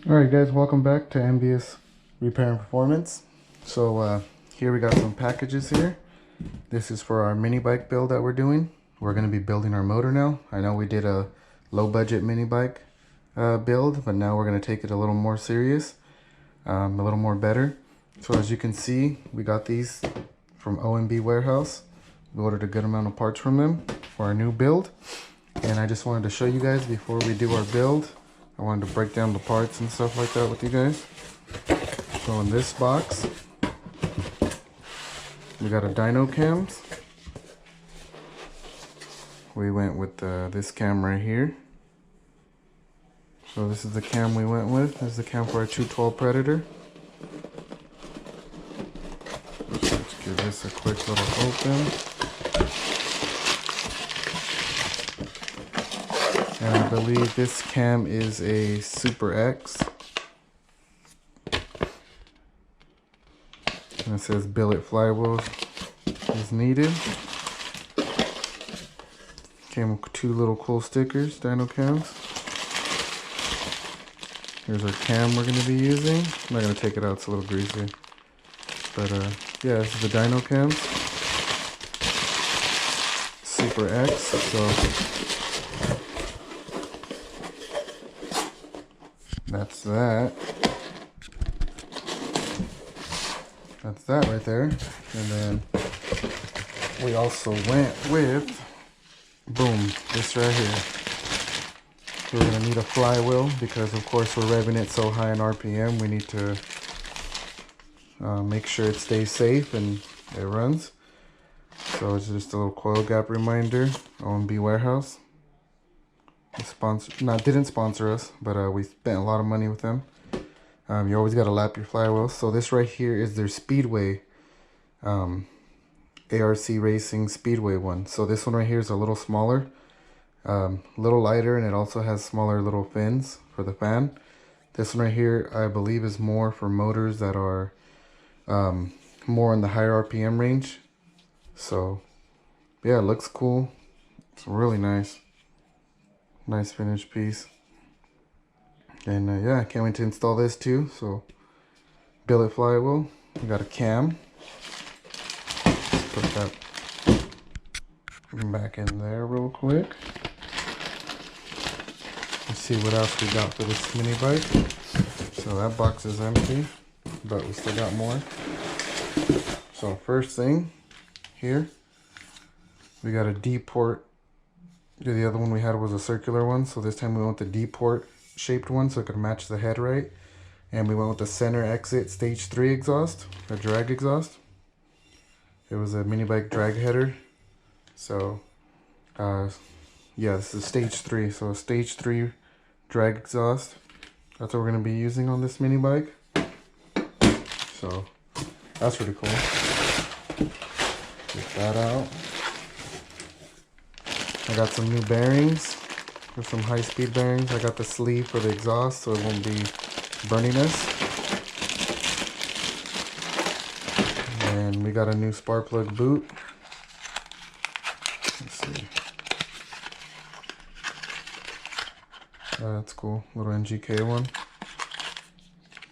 Alright guys, welcome back to Envious Repair and Performance. So here we got some packages here. This is for our mini bike build that we're doing. We're going to be building our motor now. I know we did a low budget mini bike build, but now we're going to take it a little more serious, a little more better. So as you can see, we got these from OMB Warehouse. We ordered a good amount of parts from them for our new build. And I just wanted to show you guys before we do our build. I wanted to break down the parts and stuff like that with you guys. So in this box, we got a dyno cams. We went with this cam right here. So this is the cam we went with. This is the cam for our 212 Predator. Let's give this a quick little open. And I believe this cam is a Super X. And it says billet flywheels is needed. Came with two little cool stickers, dyno cams. Here's our cam we're going to be using. I'm not going to take it out, it's a little greasy. But yeah, this is the dyno cams. Super X. So that's that. That's that right there. And then we also went with, boom, this right here. We're gonna need a flywheel because of course we're revving it so high in RPM. We need to make sure it stays safe and it runs. So it's just a little coil gap reminder. OMB Warehouse. Didn't sponsor us, but we spent a lot of money with them. You always got to lap your flywheels. So this right here is their Speedway, ARC Racing Speedway one. So this one right here is a little smaller, little lighter, and it also has smaller little fins for the fan. This one right here, I believe, is more for motors that are more in the higher RPM range. So yeah, it looks cool. It's really nice. Nice finished piece. And yeah, I can't wait to install this too. So billet flywheel. We got a cam. Let's put that back in there real quick. Let's see what else we got for this mini bike. So that box is empty, but we still got more. So first thing here, we got a D port. The other one we had was a circular one, so this time we went with the D port shaped one so it could match the head right. And we went with the center exit stage 3 exhaust, a drag exhaust. It was a mini bike drag header. So yeah, this is stage 3, so stage 3 drag exhaust. That's what we're going to be using on this mini bike. So that's pretty cool. Get that out. I got some new bearings. There's some high-speed bearings. I got the sleeve for the exhaust so it won't be burning us. And we got a new spark plug boot. Let's see. That's cool. Little NGK one.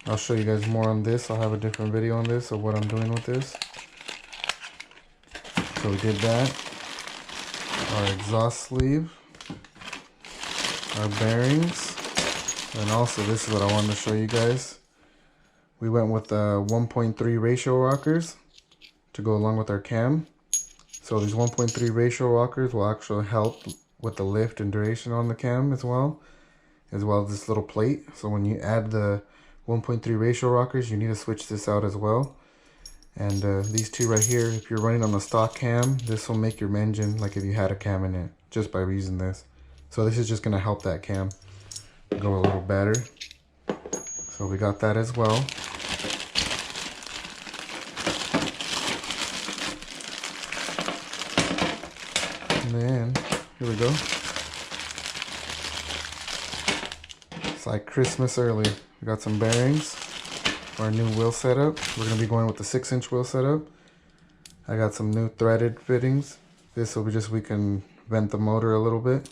I'll show you guys more on this. I'll have a different video on this of what I'm doing with this. So we did that. Our exhaust sleeve, our bearings, and also this is what I wanted to show you guys. We went with 1.3 ratio rockers to go along with our cam. So these 1.3 ratio rockers will actually help with the lift and duration on the cam as well as this little plate. So when you add the 1.3 ratio rockers, you need to switch this out as well. And these two right here, if you're running on the stock cam, this will make your engine like if you had a cam in it, just by using this. So this is just going to help that cam go a little better. So we got that as well. And then, here we go. It's like Christmas early. We got some bearings. Our new wheel setup. We're going to be going with the 6-inch wheel setup. I got some new threaded fittings. This will be just, we can vent the motor a little bit.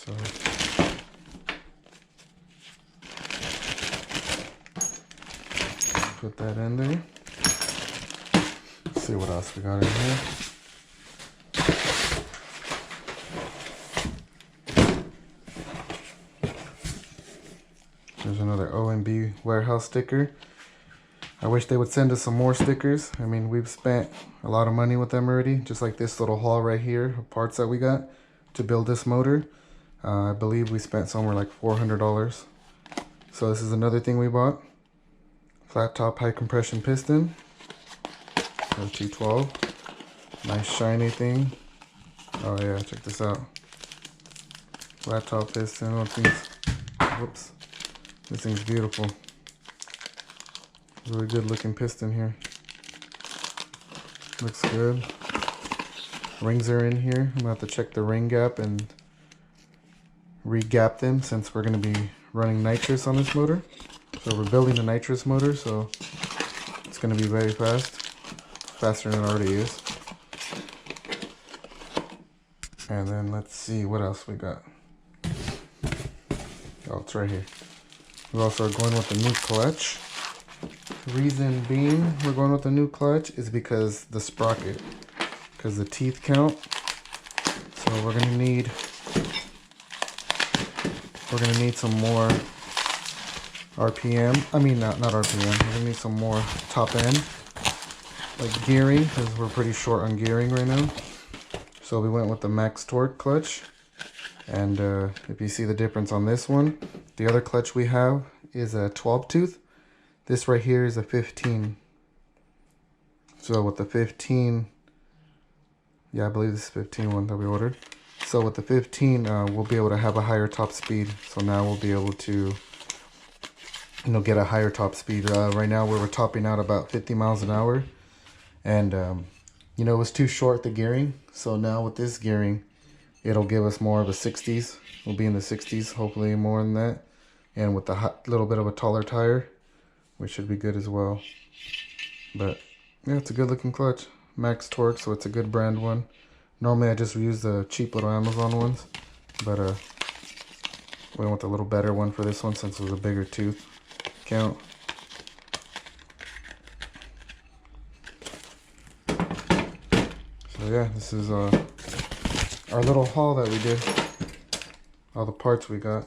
So Put that in there. Let's see what else we got in here. There's another OMB warehouse sticker. I wish they would send us some more stickers. I mean, we've spent a lot of money with them already, just like this little haul right here of parts that we got to build this motor. I believe we spent somewhere like $400. So this is another thing we bought. Flat top high compression piston. 212. Nice shiny thing. Oh yeah, check this out. Flat top piston. Oh, whoops. This thing's beautiful. Really good looking piston here. Looks good. Rings are in here. I'm gonna have to check the ring gap and re-gap them since we're gonna be running nitrous on this motor. So we're building a nitrous motor, so it's gonna be very fast. Faster than it already is. And then let's see what else we got. Oh, it's right here. We also are going with the new clutch. Reason being we're going with the new clutch is because the sprocket, because the teeth count. So we're gonna need some more RPM. I mean not RPM. We're gonna need some more top end, like gearing, because we're pretty short on gearing right now. So we went with the max torque clutch. And if you see the difference on this one, the other clutch we have is a 12 tooth. This right here is a 15. So with the 15, yeah, I believe this is 15 one that we ordered. So with the 15, we'll be able to have a higher top speed. So now we'll be able to, get a higher top speed. Right now we're topping out about 50 miles an hour. And, it was too short, the gearing. So now with this gearing, it'll give us more of a 60s. We'll be in the 60s, hopefully more than that. And with the little bit of a taller tire, which should be good as well. But yeah, it's a good looking clutch. Max torque, so it's a good brand one. Normally I just use the cheap little Amazon ones, but we went with a little better one for this one since it was a bigger tooth count. So yeah, this is our little haul that we did. All the parts we got.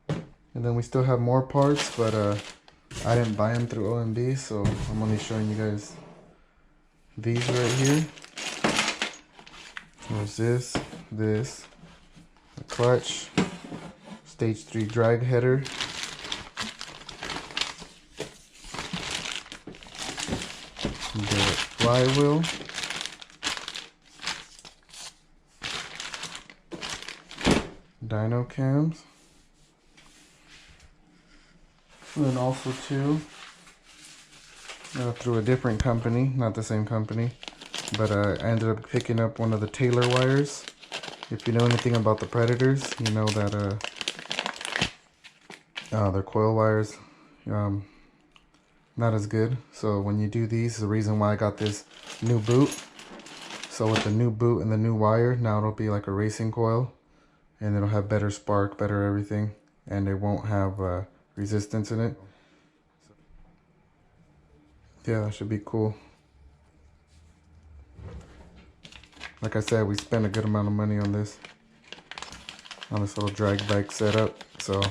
And then we still have more parts, but I didn't buy them through OMB, so I'm only showing you guys these right here. There's this, the clutch, stage 3 drag header, the flywheel, dyno cams. And then also too, through a different company, not the same company, but I ended up picking up one of the Taylor wires. If you know anything about the Predators, you know that their coil wires, not as good. So when you do these, the reason why I got this new boot. So with the new boot and the new wire, now it'll be like a racing coil, and it'll have better spark, better everything, and it won't have resistance in it. Yeah, that should be cool. Like I said, we spent a good amount of money on this little drag bike setup, so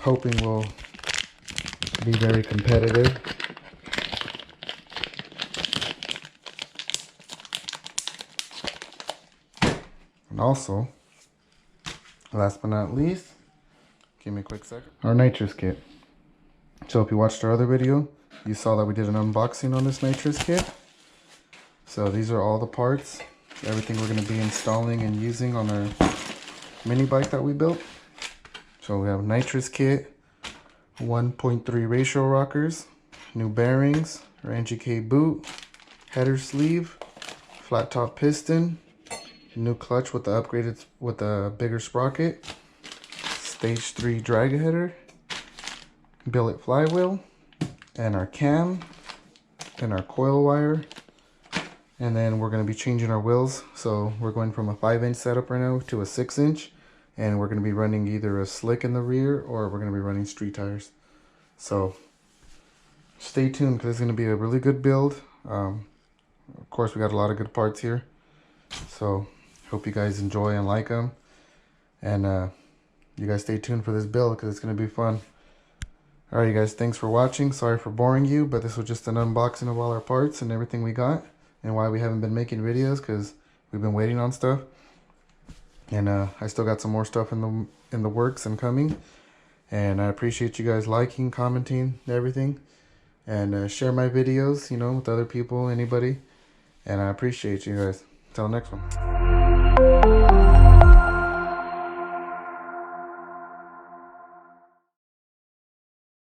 hoping we'll be very competitive. And also, last but not least, give me a quick second. Our nitrous kit. So if you watched our other video, you saw that we did an unboxing on this nitrous kit. So these are all the parts, everything we're going to be installing and using on our mini bike that we built. So we have nitrous kit, 1.3 ratio rockers, new bearings, our NGK boot, header sleeve, flat top piston, new clutch with the upgraded, with the bigger sprocket, stage 3 drag header, billet flywheel, and our cam, and our coil wire. And then we're going to be changing our wheels. So we're going from a 5-inch setup right now to a 6-inch. And we're going to be running either a slick in the rear, or we're going to be running street tires. So stay tuned because it's going to be a really good build. Of course, we got a lot of good parts here. So hope you guys enjoy and like them. And you guys stay tuned for this build because it's going to be fun. Alright, you guys, thanks for watching. Sorry for boring you, but this was just an unboxing of all our parts and everything we got. And why we haven't been making videos, because we've been waiting on stuff. And I still got some more stuff in the works and coming. And I appreciate you guys liking, commenting, everything. And share my videos, you know, with other people, anybody. And I appreciate you guys. Till next one.